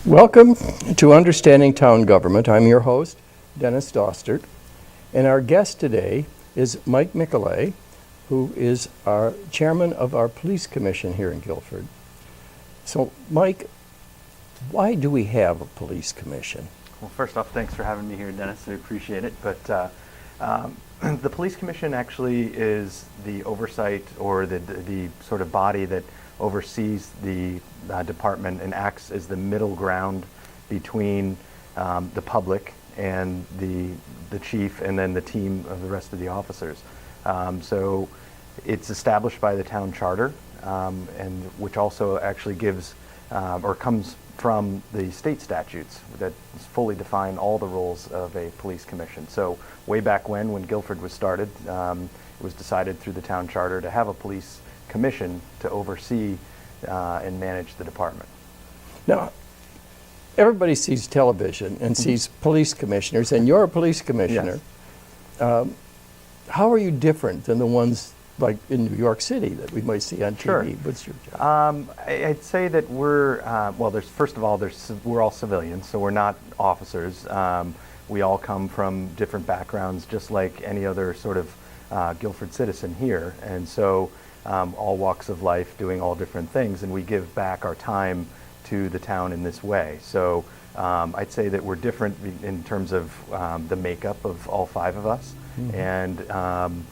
Welcome to Understanding Town Government. I'm your host, Dennis Dostert, and our guest today is Mike Mikolay, who is our chairman of our police commission here in Guilford. So, Mike, why do we have a police commission? Well, first off, thanks for having me here, Dennis. I appreciate it. But the police commission actually is the oversight or the sort of body that oversees the department and acts as the middle ground between the public and the chief and then the team of the rest of the officers. So it's established by the town charter, and which also actually gives or comes from the state statutes that fully define all the roles of a police commission. So way back when Guilford was started, it was decided through the town charter to have a police commission to oversee and manage the department. Now, everybody sees television and sees police commissioners, and you're a police commissioner. Yes. How are you different than the ones like in New York City that we might see on TV? Sure. What's your job? I'd say that we're, first of all, we're all civilians, so we're not officers. We all come from different backgrounds, just like any other sort of Guilford citizen here. And so all walks of life, doing all different things, and we give back our time to the town in this way. So I'd say that we're different in terms of the makeup of all five of us. Mm-hmm. And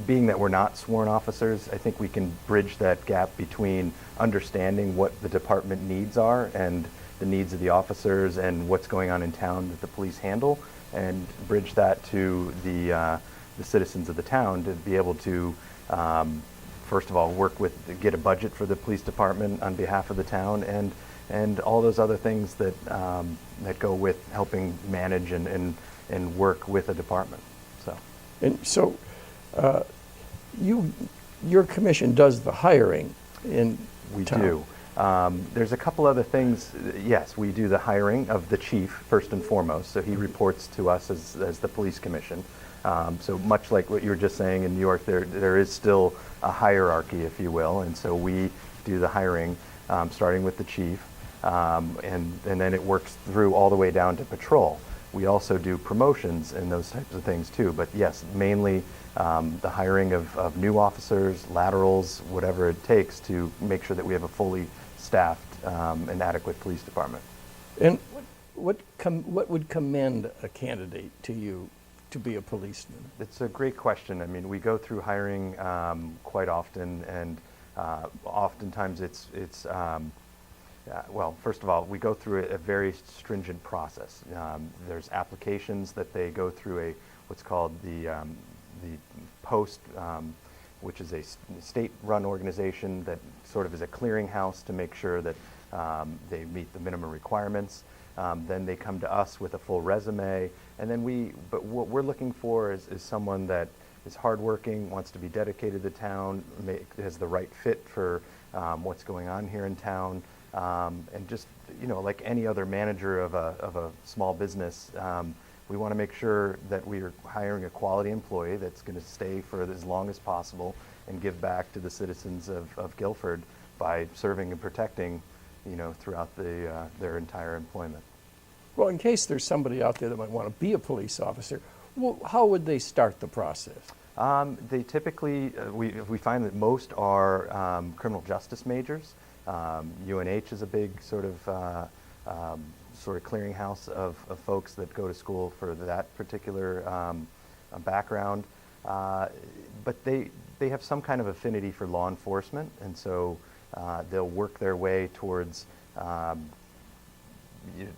being that we're not sworn officers, I think we can bridge that gap between understanding what the department needs are and the needs of the officers and what's going on in town that the police handle, and bridge that to the citizens of the town to be able to, first of all, get a budget for the police department on behalf of the town, and all those other things that that go with helping manage and work with a department. So. Your commission does the hiring in town. We do. There's a couple other things. Yes, we do the hiring of the chief first and foremost. So he reports to us as the police commission. So much like what you were just saying in New York, there is still a hierarchy, if you will. And so we do the hiring, starting with the chief, and then it works through all the way down to patrol. We also do promotions and those types of things too. But yes, mainly the hiring of new officers, laterals, whatever it takes to make sure that we have a fully staffed and adequate police department. And what would commend a candidate to you to be a policeman? It's a great question. I mean, we go through hiring quite often, and oftentimes it's well, first of all, we go through a very stringent process. There's applications that they go through what's called the post, which is a state-run organization that sort of is a clearinghouse to make sure that they meet the minimum requirements. Then they come to us with a full resume, and then but what we're looking for is someone that is hardworking, wants to be dedicated to the town, has the right fit for what's going on here in town. And just, like any other manager of a small business, we want to make sure that we are hiring a quality employee that's going to stay for as long as possible and give back to the citizens of Guilford by serving and protecting, throughout their entire employment. Well, in case there's somebody out there that might want to be a police officer, how would they start the process? They typically, we find that most are criminal justice majors. UNH is a big sort of clearinghouse of folks that go to school for that particular background, but they have some kind of affinity for law enforcement, and so they'll work their way towards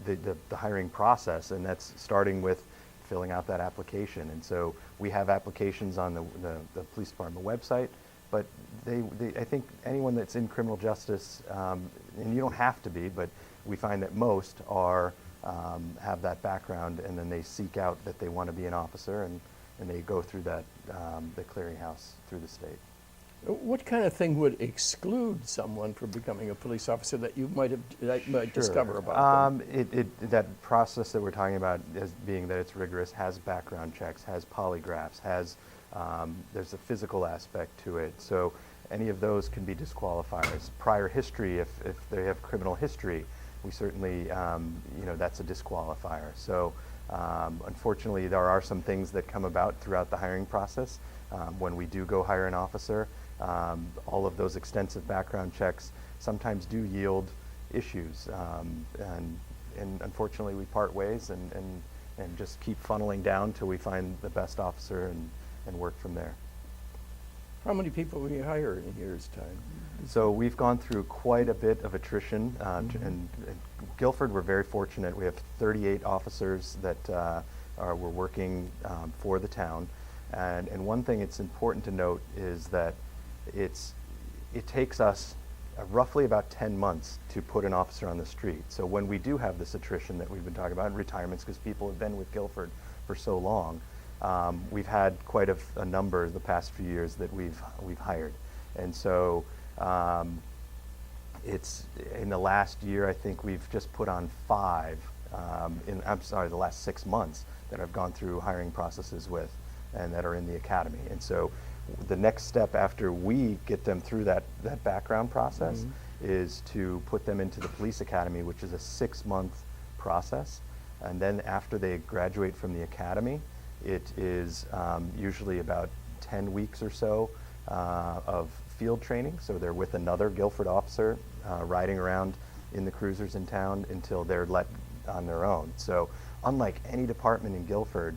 the hiring process, and that's starting with filling out that application. And so we have applications on the police department website. But I think anyone that's in criminal justice, and you don't have to be, but we find that most have that background, and then they seek out that they want to be an officer, and they go through the clearinghouse through the state. What kind of thing would exclude someone from becoming a police officer that you might discover about them? That process that we're talking about as being that it's rigorous, has background checks, has polygraphs, has there's a physical aspect to it. So any of those can be disqualifiers. Prior history, if they have criminal history, we certainly, that's a disqualifier. So unfortunately, there are some things that come about throughout the hiring process. When we do go hire an officer, all of those extensive background checks sometimes do yield issues. And unfortunately, we part ways and just keep funneling down till we find the best officer and work from there. How many people will you hire in a year's time? So we've gone through quite a bit of attrition. In Guilford, we're very fortunate. We have 38 officers that were working for the town. And one thing it's important to note is that it takes us roughly about 10 months to put an officer on the street. So when we do have this attrition that we've been talking about, and retirements, because people have been with Guilford for so long, we've had quite a number the past few years that we've hired. And so it's in the last year, I think we've just put on 5 the last 6 months that I've gone through hiring processes with and that are in the academy. And so the next step after we get them through that background process is to put them into the police academy, which is a 6-month process. And then after they graduate from the academy, it is usually about 10 weeks or so of field training. So they're with another Guilford officer riding around in the cruisers in town until they're let on their own. So unlike any department in Guilford,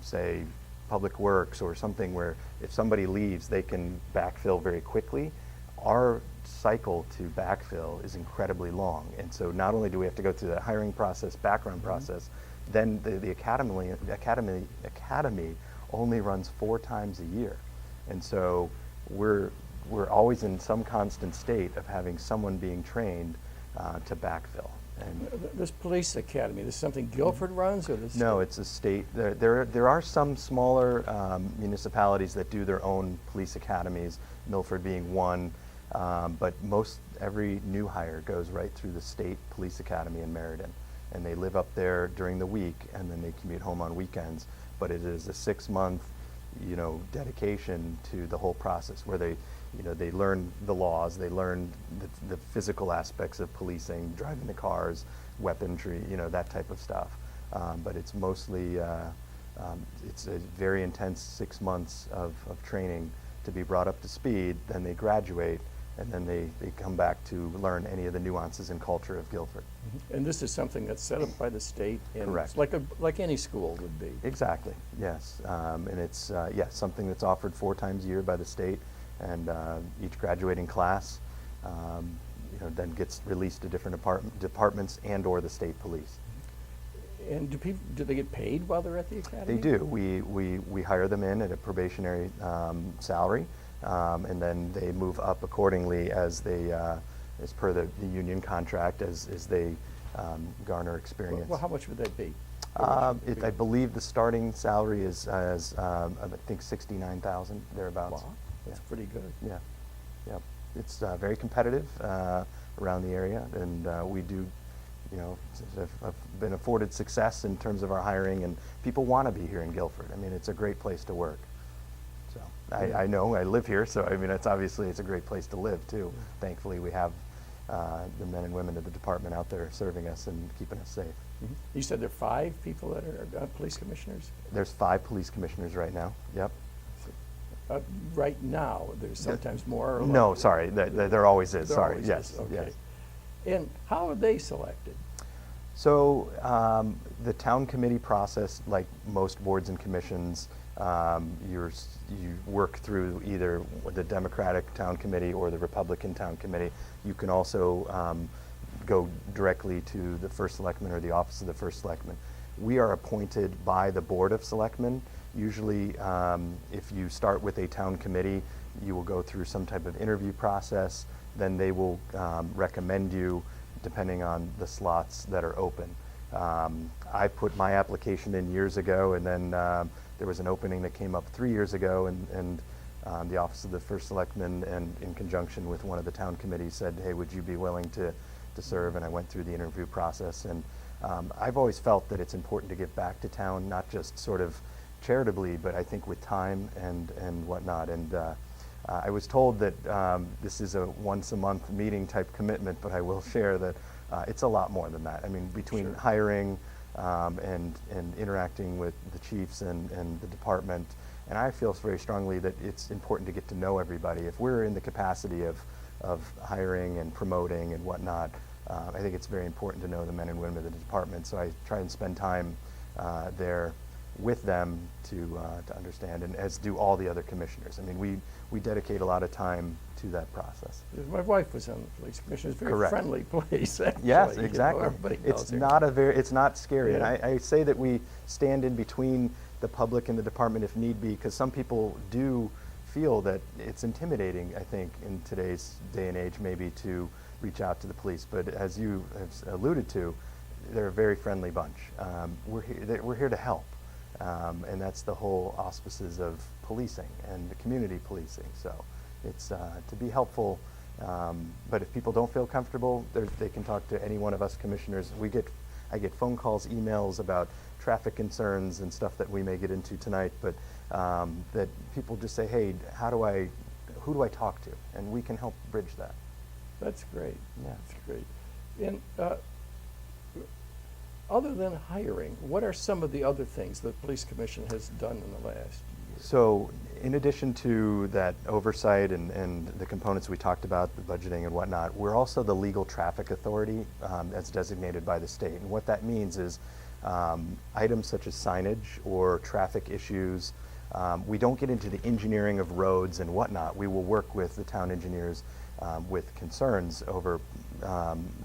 say Public Works or something where if somebody leaves, they can backfill very quickly, our cycle to backfill is incredibly long. And so not only do we have to go through the hiring process, background process, then the academy only runs 4 times a year. And so we're always in some constant state of having someone being trained to backfill. And this police academy, this is something Guilford runs, or this? No, it's a state. There are some smaller municipalities that do their own police academies, Milford being one, but every new hire goes right through the state police academy in Meriden, and they live up there during the week, and then they commute home on weekends. But it is a 6-month, dedication to the whole process where they learn the laws, they learn the physical aspects of policing, driving the cars, weaponry, that type of stuff. But it's mostly, it's a very intense 6 months of training to be brought up to speed. Then they graduate, and then they come back to learn any of the nuances and culture of Guilford. And this is something that's set up by the state, and Correct. It's like any school would be. Exactly, yes. And it's something that's offered 4 times a year by the state, and each graduating class then gets released to different departments and or the state police. And do they get paid while they're at the academy? They do. We hire them in at a probationary salary, and then they move up accordingly as per the union contract as they garner experience. Well, how much would that be? I believe the starting salary is I think $69,000 thereabouts. Wow, that's pretty good. Yeah, yeah. It's very competitive around the area, and we do. Have been afforded success in terms of our hiring, and people want to be here in Guilford. I mean, it's a great place to work. So I know I live here, so I mean, it's a great place to live too. Thankfully, we have the men and women of the department out there serving us and keeping us safe. You said there are 5 people that are police commissioners? There's 5 police commissioners right now. Yep. Right now, there's sometimes more? Or no, sorry, there always is. There Sorry, always yes, is. Okay. yes. And how are they selected? So the town committee process, like most boards and commissions, you work through either the Democratic town committee or the Republican town committee. You can also go directly to the first selectman or the office of the first selectman. We are appointed by the board of selectmen. Usually, if you start with a town committee, you will go through some type of interview process. Then they will recommend you depending on the slots that are open. I put my application in years ago, and then there was an opening that came up 3 years ago, and the Office of the First Selectman, and in conjunction with one of the town committees, said, hey, would you be willing to serve? And I went through the interview process, and I've always felt that it's important to give back to town, not just sort of charitably, but I think with time and whatnot. And I was told that this is a once-a-month meeting type commitment, but I will share that it's a lot more than that. I mean, between Sure. hiring and interacting with the chiefs and the department, and I feel very strongly that it's important to get to know everybody. If we're in the capacity of hiring and promoting and whatnot, I think it's very important to know the men and women of the department. So I try and spend time there with them to understand, and as do all the other commissioners. I mean, we dedicate a lot of time to that process. My wife was on the police commission. It's a very Correct. friendly place, actually. Yes, you know, exactly. everybody knows It's her. it's not scary. Yeah. And I say that we stand in between the public and the department if need be, because some people do feel that it's intimidating, I think, in today's day and age, maybe to reach out to the police. But as you have alluded to, they're a very friendly bunch. We're here to help. And that's the whole auspices of policing and the community policing. So it's to be helpful. But if people don't feel comfortable, they can talk to any one of us commissioners. I get phone calls, emails about traffic concerns and stuff that we may get into tonight, but that people just say, hey, who do I talk to? And we can help bridge that. That's great. Yeah. That's great. And other than hiring, what are some of the other things the police commission has done in the last year? So in addition to that oversight and the components we talked about, the budgeting and whatnot, we're also the legal traffic authority as designated by the state. And what that means is items such as signage or traffic issues, we don't get into the engineering of roads and whatnot. We will work with the town engineers with concerns over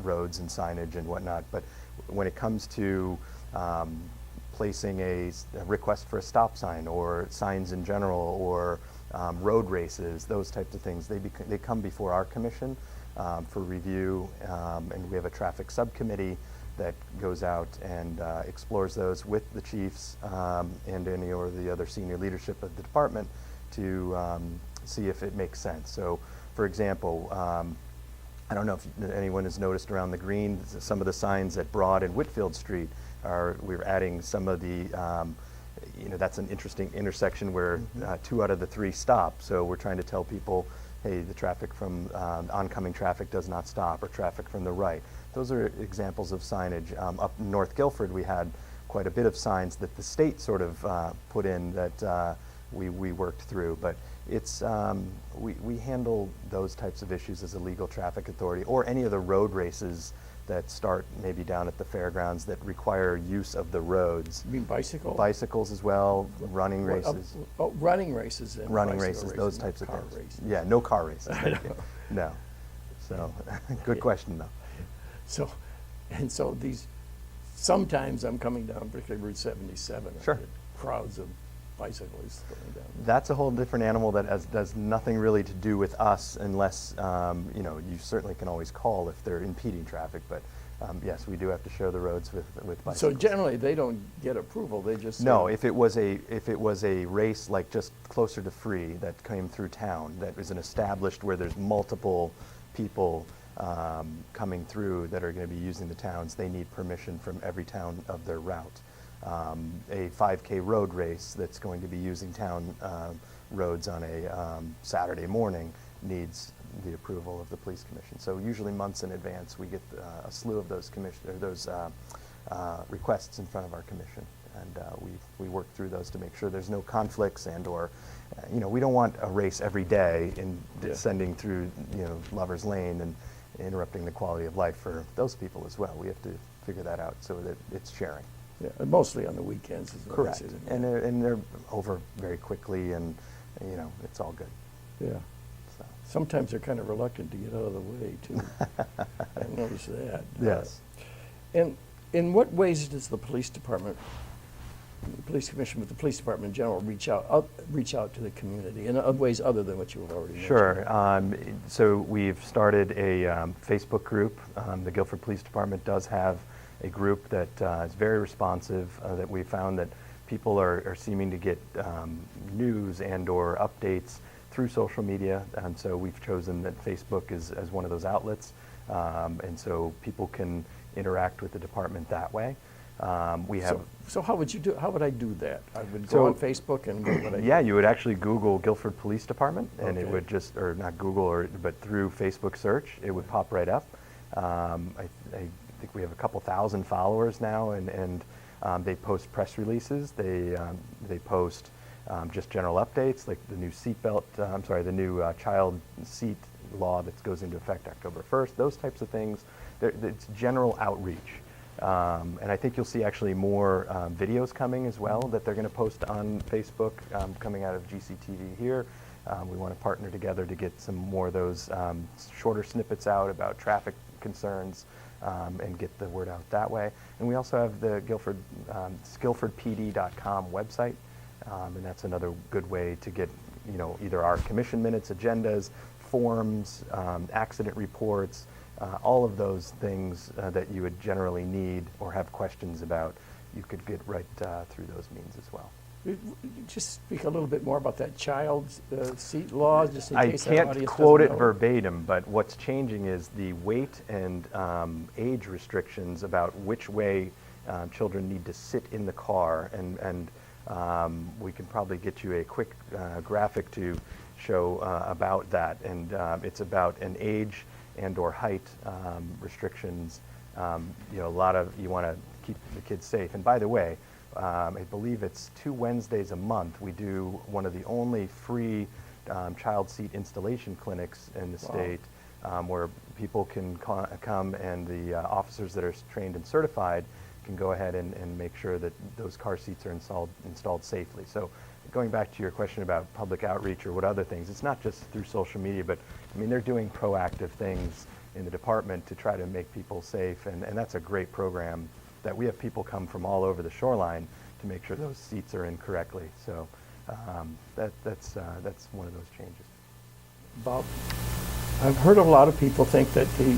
roads and signage and whatnot. But when it comes to placing a request for a stop sign or signs in general or road races, those types of things, they come before our commission for review, and we have a traffic subcommittee that goes out and explores those with the chiefs and any or the other senior leadership of the department to see if it makes sense. So, for example, I don't know if anyone has noticed around the green, some of the signs at Broad and Whitfield Street we're adding some of the, that's an interesting intersection where 2 out of the 3 stop. So we're trying to tell people, hey, the traffic from oncoming traffic does not stop, or traffic from the right. Those are examples of signage. Up in North Guilford, we had quite a bit of signs that the state sort of put in that we worked through. But it's we handle those types of issues as a legal traffic authority, or any of the road races that start maybe down at the fairgrounds that require use of the roads. You mean bicycle? Bicycles as well, running races. Running races and Running bicycle races, those not types of car things. races. Yeah, no car races. Thank you. No. So, good question though. So these, sometimes I'm coming down, particularly Route 77. Sure. I get crowds of bicyclists going down. That's a whole different animal that does nothing really to do with us, unless you certainly can always call if they're impeding traffic. But yes, we do have to share the roads with bicycles. So generally, they don't get approval. They just No, say, if it was a race like just closer to Free that came through town, that is an established where there's multiple people coming through that are going to be using the towns, they need permission from every town of their route. A 5K road race that's going to be using town roads on a Saturday morning needs the approval of the police commission. So usually months in advance we get a slew of those requests in front of our commission, and we work through those to make sure there's no conflicts and or we don't want a race every day in descending through Lover's Lane and interrupting the quality of life for those people as well. We have to figure that out so that it's sharing. yeah, mostly on the weekends. Is what Correct. it is, isn't And it? they're over very quickly, and it's all good. Yeah. So. Sometimes they're kind of reluctant to get out of the way, too. I noticed that. Yes. And in what ways does the police department, the police commission with the police department in general, reach out to the community in ways other than what you have already mentioned? Sure. So we've started a Facebook group. The Guilford Police Department does have a group that is very responsive, that we found that people are seeming to get news and or updates through social media, and so we've chosen that Facebook is as one of those outlets, and so people can interact with the department that way. We have So how would you do? How would I do that? I would So- go on Facebook and what would I? Yeah, you would actually Google Guilford Police Department, and it Okay. would just, or not Google, but through Facebook search, it would pop right up. I think we have a couple thousand followers now, and they post press releases. They post just general updates, like the new the new child seat law that goes into effect October 1st. Those types of things. It's general outreach. And I think you'll see actually more videos coming as well that they're going to post on Facebook coming out of GCTV here. We want to partner together to get some more of those shorter snippets out about traffic concerns and get the word out that way. And we also have the guilfordpd.com website, and that's another good way to get either our commission minutes, agendas, forms, accident reports, all of those things that you would generally need or have questions about, you could get right through those means as well. Just speak a little bit more about that child seat law, just in I case our can't audience quote it doesn't know. verbatim, but what's changing is the weight and age restrictions about which way children need to sit in the car, and we can probably get you a quick graphic to show about that, and it's about an age and or height restrictions. A lot of, you want to keep the kids safe. And by the way, I believe it's 2 Wednesdays a month we do one of the only free child seat installation clinics in the state, where people can come, and the officers that are trained and certified can go ahead and make sure that those car seats are installed safely. So going back to your question about public outreach or what other things, it's not just through social media, but I mean, they're doing proactive things in the department to try to make people safe, and that's a great program that we have people come from all over the shoreline to make sure those seats are in correctly. So that's one of those changes. Bob, I've heard a lot of people think that the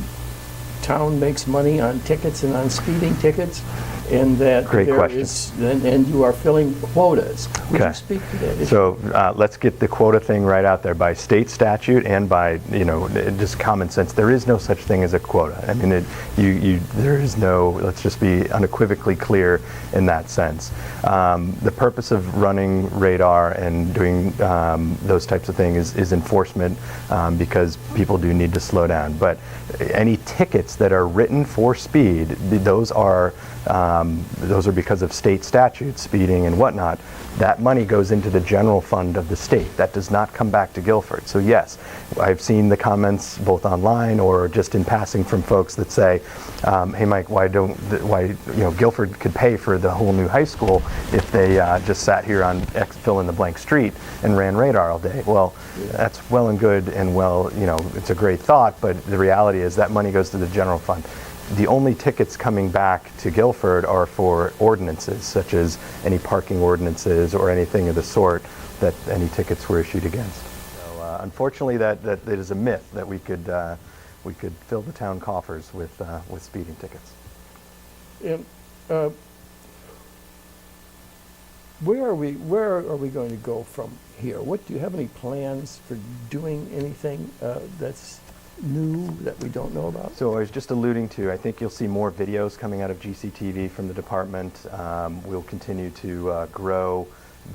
town makes money on tickets and on speeding tickets, and that Great there question. is, and you are filling quotas. Would Okay. you speak to that issue? So let's get the quota thing right out there. By state statute and by just common sense, there is no such thing as a quota. I mean, there is no. Let's just be unequivocally clear in that sense. The purpose of running radar and doing those types of things is enforcement, because people do need to slow down. But any tickets that are written for speed, those are because of state statutes, speeding and whatnot. That money goes into the general fund of the state. That does not come back to Guilford. So yes, I've seen the comments both online or just in passing from folks that say, "Hey, Mike, why Guilford could pay for the whole new high school if they just sat here on fill in the blank street and ran radar all day." Well, that's well and good, and it's a great thought, but the reality is that money goes to the general fund. The only tickets coming back to Guilford are for ordinances, such as any parking ordinances or anything of the sort that any tickets were issued against. So unfortunately, that is a myth that we could fill the town coffers with speeding tickets. And, where are we going to go from here? Do you have any plans for doing anything that's new that we don't know about? So I was just alluding to, I think you'll see more videos coming out of GCTV from the department. We'll continue to grow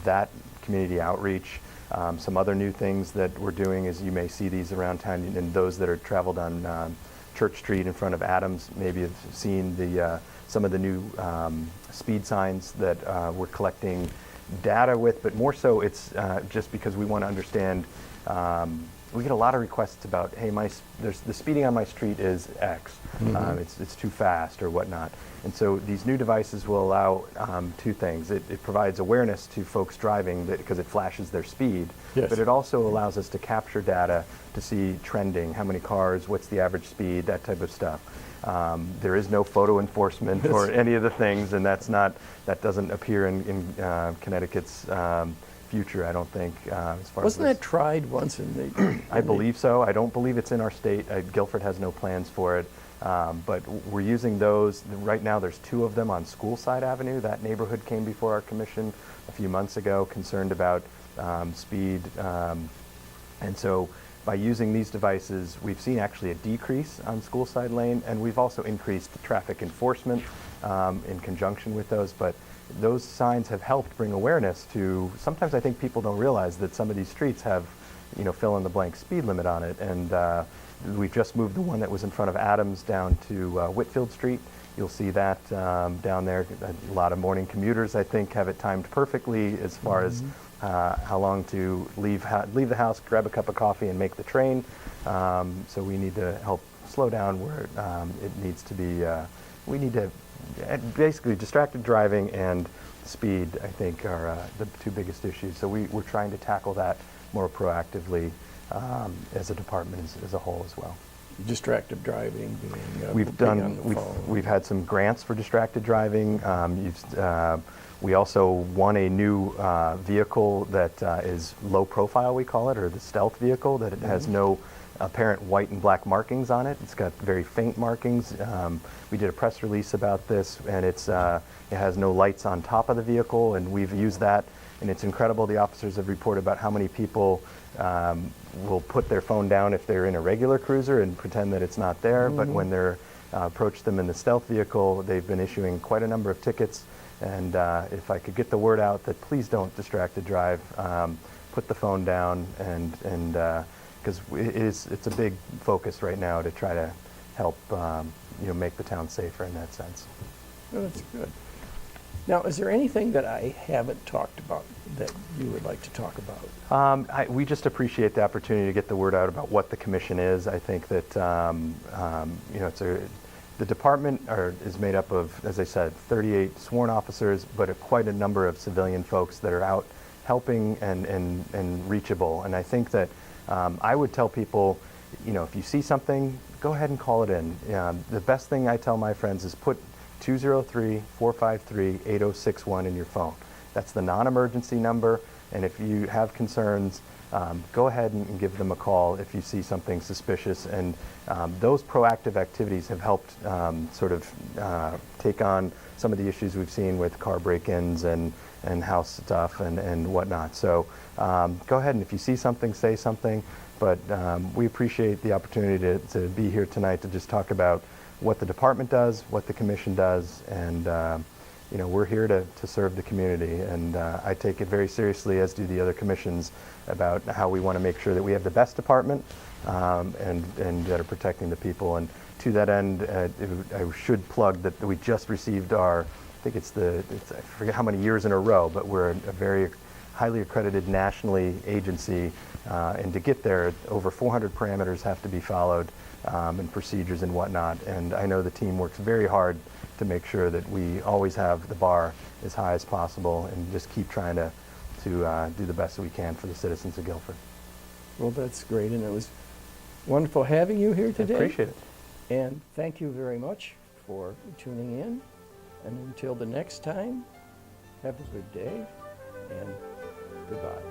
that community outreach. Some other new things that we're doing is, you may see these around town, and those that are traveled on Church Street in front of Adams maybe have seen some of the new speed signs that we're collecting data with, but more so it's just because we want to understand. We get a lot of requests about, hey, the speeding on my street is X. Mm-hmm. It's too fast or whatnot. And so these new devices will allow two things. It provides awareness to folks driving because it flashes their speed, Yes. but it also allows us to capture data to see trending, how many cars, what's the average speed, that type of stuff. There is no photo enforcement or any of the things, and that doesn't appear in Connecticut's future, I don't think. As far Wasn't as that tried once in the... I believe so. I don't believe it's in our state. Guilford has no plans for it. But we're using those. Right now there's 2 of them on Schoolside Avenue. That neighborhood came before our commission a few months ago, concerned about speed. And so by using these devices, we've seen actually a decrease on Schoolside Lane, and we've also increased traffic enforcement in conjunction with those, but those signs have helped bring awareness to, sometimes I think people don't realize that some of these streets have, fill in the blank speed limit on it, and we've just moved the one that was in front of Adams down to Whitfield Street. You'll see that down there. A lot of morning commuters, I think, have it timed perfectly as far as how long to leave the house, grab a cup of coffee, and make the train. So we need to help slow down where it needs to be. We need to basically distracted driving and speed, I think, are the two biggest issues. So we're trying to tackle that more proactively as a department as a whole as well. Distracted driving being We've had some grants for distracted driving. We also won a new vehicle that is low profile, we call it, or the stealth vehicle, that it has no apparent white and black markings on it. It's got very faint markings. We did a press release about this, and it has no lights on top of the vehicle, and we've used that, and it's incredible. The officers have reported about how many people will put their phone down if they're in a regular cruiser and pretend that it's not there, but when they're approach them in the stealth vehicle, they've been issuing quite a number of tickets. And if I could get the word out that please don't distracted drive, put the phone down, and because it's a big focus right now to try to help make the town safer in that sense. Oh, that's good. Now, is there anything that I haven't talked about that you would like to talk about? We just appreciate the opportunity to get the word out about what the commission is. I think that the department is made up of, as I said, 38 sworn officers, but quite a number of civilian folks that are out helping and reachable. And I think that I would tell people, if you see something, go ahead and call it in. The best thing I tell my friends is put 203-453-8061 in your phone. That's the non-emergency number, and if you have concerns, go ahead and give them a call if you see something suspicious. And those proactive activities have helped take on some of the issues we've seen with car break-ins and house stuff and whatnot. So go ahead, and if you see something, say something. But we appreciate the opportunity to be here tonight to just talk about what the department does, what the commission does, and we're here to serve the community. And I take it very seriously, as do the other commissions, about how we want to make sure that we have the best department and that are protecting the people. And to that end, I should plug that we just received I forget how many years in a row, but we're a very highly accredited nationally agency, and to get there, over 400 parameters have to be followed, and procedures and whatnot. And I know the team works very hard to make sure that we always have the bar as high as possible and just keep trying to do the best that we can for the citizens of Guilford. Well, that's great, and it was wonderful having you here today. I appreciate it. And thank you very much for tuning in. And until the next time, have a good day and goodbye.